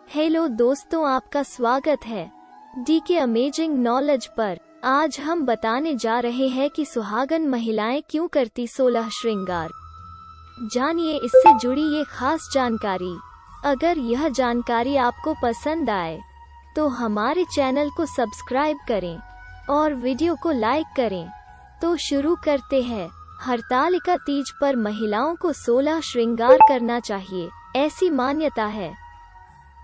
Hello दोस्तों, आपका स्वागत है डी के अमेजिंग नॉलेज पर। आज हम बताने जा रहे हैं कि सुहागन महिलाएं क्यों करती 16 श्रृंगार। जानिए इससे जुड़ी ये खास जानकारी। अगर यह जानकारी आपको पसंद आए तो हमारे चैनल को सब्सक्राइब करें और वीडियो को लाइक करें। तो शुरू करते हैं। हरतालिका तीज पर महिलाओं को 16 श्रृंगार करना चाहिए, ऐसी मान्यता है।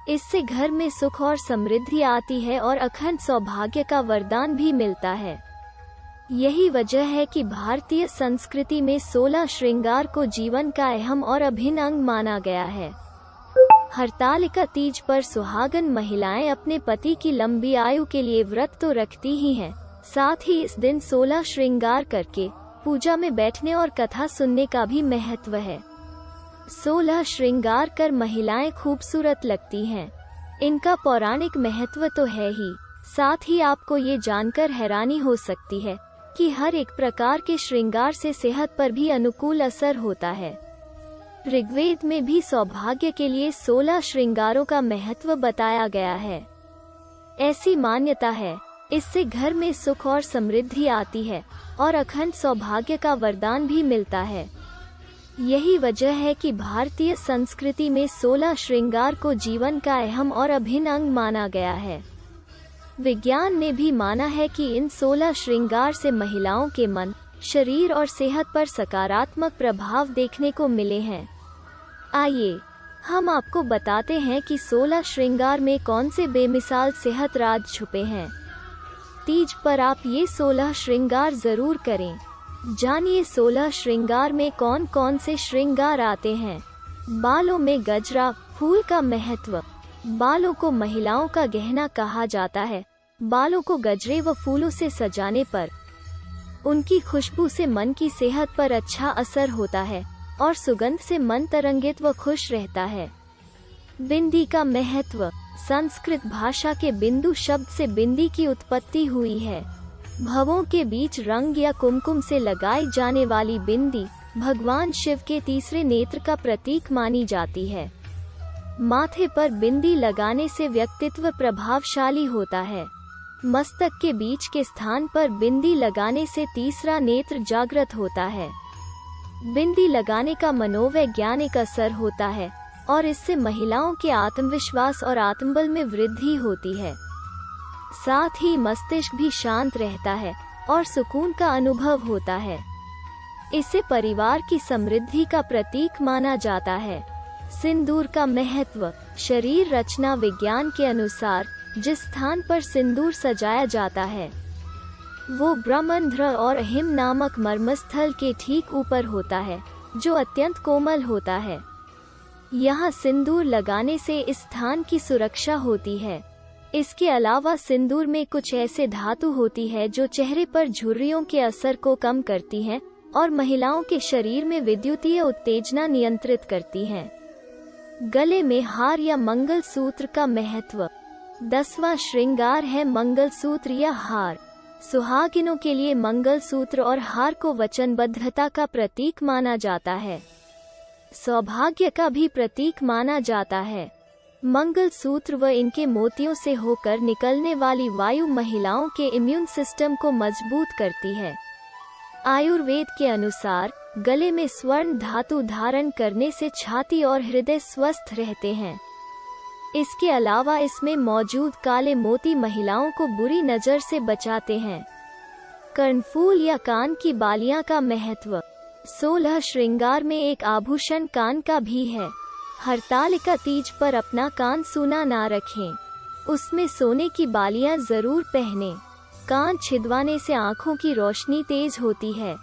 इससे घर में सुख और समृद्धि आती है और अखंड सौभाग्य का वरदान भी मिलता है। यही वजह है कि भारतीय संस्कृति में 16 श्रृंगार को जीवन का अहम और अभिन्न अंग माना गया है। हरतालिका तीज पर सुहागन महिलाएं अपने पति की लंबी आयु के लिए व्रत तो रखती ही हैं, साथ ही इस दिन 16 श्रृंगार करके पूजा में बैठने और कथा सुनने का भी महत्व है। 16 श्रृंगार कर महिलाएं खूबसूरत लगती हैं। इनका पौराणिक महत्व तो है ही, साथ ही आपको ये जानकर हैरानी हो सकती है कि हर एक प्रकार के श्रृंगार से सेहत पर भी अनुकूल असर होता है। ऋग्वेद में भी सौभाग्य के लिए 16 श्रृंगारों का महत्व बताया गया है। ऐसी मान्यता है, इससे घर में सुख और समृद्धि आती है और अखंड सौभाग्य का वरदान भी मिलता है। यही वजह है कि भारतीय संस्कृति में 16 श्रृंगार को जीवन का अहम और अभिन्न अंग माना गया है। विज्ञान ने भी माना है कि इन 16 श्रृंगार से महिलाओं के मन, शरीर और सेहत पर सकारात्मक प्रभाव देखने को मिले हैं। आइए हम आपको बताते हैं कि 16 श्रृंगार में कौन से बेमिसाल सेहत राज छुपे हैं। तीज पर आप ये 16 श्रृंगार जरूर करें। जानिए 16 श्रृंगार में कौन कौन से श्रृंगार आते हैं। बालों में गजरा फूल का महत्व। बालों को महिलाओं का गहना कहा जाता है। बालों को गजरे व फूलों से सजाने पर उनकी खुशबू से मन की सेहत पर अच्छा असर होता है और सुगंध से मन तरंगित व खुश रहता है। बिंदी का महत्व। संस्कृत भाषा के बिंदु शब्द से बिंदी की उत्पत्ति हुई है। भवों के बीच रंग या कुमकुम से लगाई जाने वाली बिंदी भगवान शिव के तीसरे नेत्र का प्रतीक मानी जाती है। माथे पर बिंदी लगाने से व्यक्तित्व प्रभावशाली होता है। मस्तक के बीच के स्थान पर बिंदी लगाने से तीसरा नेत्र जागृत होता है। बिंदी लगाने का मनोवैज्ञानिक असर होता है और इससे महिलाओं के आत्मविश्वास और आत्मबल में वृद्धि होती है। साथ ही मस्तिष्क भी शांत रहता है और सुकून का अनुभव होता है। इसे परिवार की समृद्धि का प्रतीक माना जाता है। सिंदूर का महत्व। शरीर रचना विज्ञान के अनुसार जिस स्थान पर सिंदूर सजाया जाता है वो ब्रह्मरंध्र और हिम नामक मर्मस्थल के ठीक ऊपर होता है, जो अत्यंत कोमल होता है। यहाँ सिंदूर लगाने से इस स्थान की सुरक्षा होती है। इसके अलावा सिंदूर में कुछ ऐसे धातु होती है जो चेहरे पर झुर्रियों के असर को कम करती हैं और महिलाओं के शरीर में विद्युतीय उत्तेजना नियंत्रित करती हैं। गले में हार या मंगलसूत्र का महत्व। 10वां श्रृंगार है मंगलसूत्र या हार। सुहागिनों के लिए मंगलसूत्र और हार को वचनबद्धता का प्रतीक माना जाता है। सौभाग्य का भी प्रतीक माना जाता है। मंगलसूत्र व इनके मोतियों से होकर निकलने वाली वायु महिलाओं के इम्यून सिस्टम को मजबूत करती है। आयुर्वेद के अनुसार गले में स्वर्ण धातु धारण करने से छाती और हृदय स्वस्थ रहते हैं। इसके अलावा इसमें मौजूद काले मोती महिलाओं को बुरी नजर से बचाते हैं। कर्णफूल या कान की बालियां का महत्व। 16 श्रृंगार में एक आभूषण कान का भी है। हरतालिका तीज पर अपना कान सूना ना रखें, उसमें सोने की बालियां जरूर पहनें। कान छिदवाने से आँखों की रोशनी तेज होती है।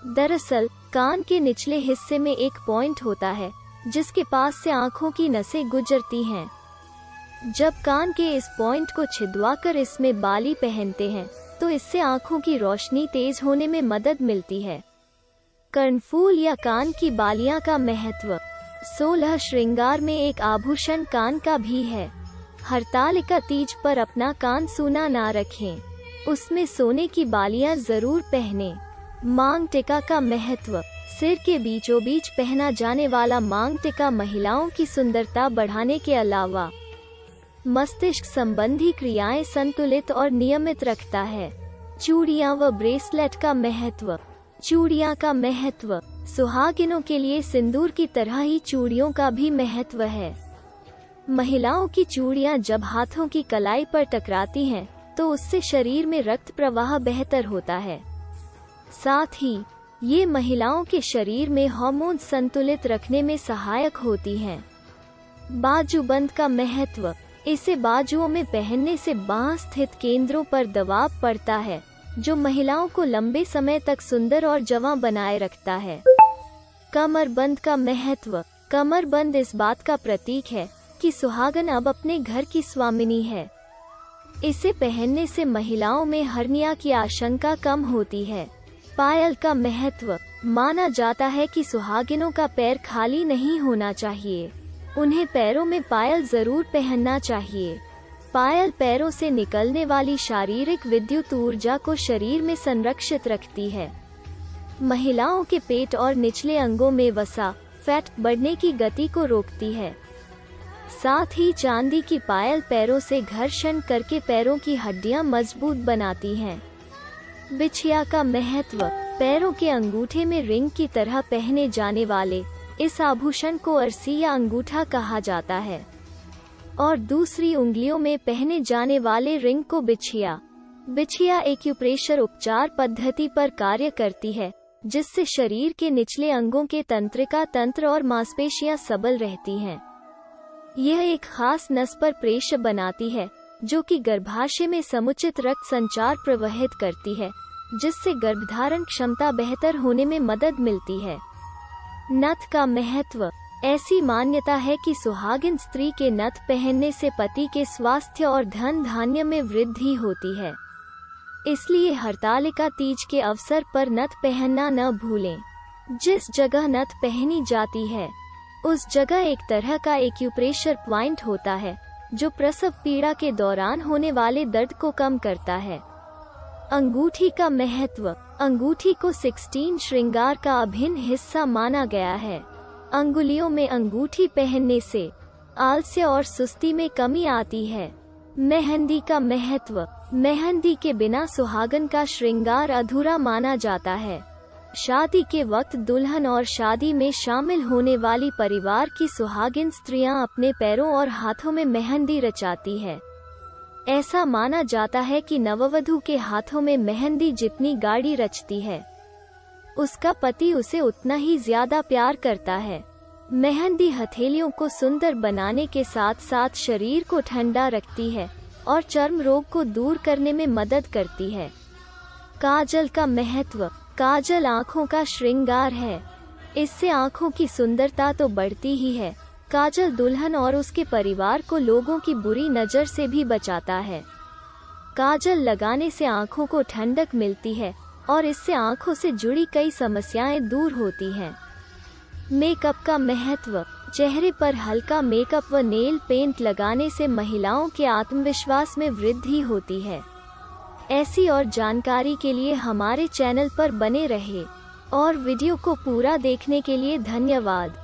दरअसल कान के निचले हिस्से में एक पॉइंट होता है जिसके पास से आँखों की नसें गुजरती हैं। जब कान के इस पॉइंट को छिदवाकर इसमें बाली पहनते हैं तो इससे आँखों की रोशनी तेज होने में मदद मिलती है। कर्णफूल या कान की बालियां का महत्व। 16 श्रृंगार में एक आभूषण कान का भी है। हरतालिका तीज पर अपना कान सूना ना रखें, उसमें सोने की बालियां जरूर पहनें। मांग टिका का महत्व। सिर के बीचों बीच पहना जाने वाला मांग टिका महिलाओं की सुंदरता बढ़ाने के अलावा मस्तिष्क संबंधी क्रियाएं संतुलित और नियमित रखता है। चूड़ियां व ब्रेसलेट का महत्व। चूड़ियां का महत्व। सुहागिनों के लिए सिंदूर की तरह ही चूड़ियों का भी महत्व है। महिलाओं की चूड़ियां जब हाथों की कलाई पर टकराती हैं, तो उससे शरीर में रक्त प्रवाह बेहतर होता है। साथ ही ये महिलाओं के शरीर में हार्मोन संतुलित रखने में सहायक होती हैं। बाजूबंद का महत्व। इसे बाजुओं में पहनने से बांह स्थित केंद्रों पर दबाव पड़ता है, जो महिलाओं को लंबे समय तक सुंदर और जवां बनाए रखता है। कमरबंद का महत्व। कमरबंद इस बात का प्रतीक है कि सुहागन अब अपने घर की स्वामिनी है। इसे पहनने से महिलाओं में हर्निया की आशंका कम होती है। पायल का महत्व। माना जाता है कि सुहागिनों का पैर खाली नहीं होना चाहिए। उन्हें पैरों में पायल जरूर पहनना चाहिए। पायल पैरों से निकलने वाली शारीरिक विद्युत ऊर्जा को शरीर में संरक्षित रखती है। महिलाओं के पेट और निचले अंगों में वसा फैट बढ़ने की गति को रोकती है। साथ ही चांदी की पायल पैरों से घर्षण करके पैरों की हड्डियां मजबूत बनाती हैं। बिछिया का महत्व। पैरों के अंगूठे में रिंग की तरह पहने जाने वाले इस आभूषण को अरसी या अंगूठा कहा जाता है और दूसरी उंगलियों में पहने जाने वाले रिंग को बिछिया। बिछिया एक्यूप्रेशर उपचार पद्धति पर कार्य करती है, जिससे शरीर के निचले अंगों के तंत्रिका तंत्र और मांसपेशियां सबल रहती हैं। यह एक खास नस पर प्रेशर बनाती है, जो कि गर्भाशय में समुचित रक्त संचार प्रवाहित करती है, जिससे गर्भधारण क्षमता बेहतर होने में मदद मिलती है। नथ का महत्व। ऐसी मान्यता है कि सुहागिन स्त्री के नथ पहनने से पति के स्वास्थ्य और धन धान्य में वृद्धि होती है। इसलिए हरतालिका तीज के अवसर पर नथ पहनना न भूलें। जिस जगह नथ पहनी जाती है, उस जगह एक तरह का एक्यूप्रेशर पॉइंट होता है, जो प्रसव पीड़ा के दौरान होने वाले दर्द को कम करता है। अंगूठी का महत्व। अंगूठी को 16 श्रृंगार का अभिन्न हिस्सा माना गया है। अंगुलियों में अंगूठी पहनने से आलस्य और सुस्ती में कमी आती है। मेहंदी का महत्व। मेहंदी के बिना सुहागन का श्रृंगार अधूरा माना जाता है। शादी के वक्त दुल्हन और शादी में शामिल होने वाली परिवार की सुहागिन स्त्रियां अपने पैरों और हाथों में मेहंदी रचाती है। ऐसा माना जाता है कि नववधू के हाथों में मेहंदी जितनी गाढ़ी रचती है, उसका पति उसे उतना ही ज्यादा प्यार करता है। मेहंदी हथेलियों को सुंदर बनाने के साथ साथ शरीर को ठंडा रखती है और चर्म रोग को दूर करने में मदद करती है। काजल का महत्व। काजल आँखों का श्रृंगार है। इससे आँखों की सुंदरता तो बढ़ती ही है, काजल दुल्हन और उसके परिवार को लोगों की बुरी नज़र से भी बचाता है। काजल लगाने से आँखों को ठंडक मिलती है और इससे आँखों से जुड़ी कई समस्याएं दूर होती हैं। मेकअप का महत्व। चेहरे पर हल्का मेकअप व नेल पेंट लगाने से महिलाओं के आत्मविश्वास में वृद्धि होती है। ऐसी और जानकारी के लिए हमारे चैनल पर बने रहे और वीडियो को पूरा देखने के लिए धन्यवाद।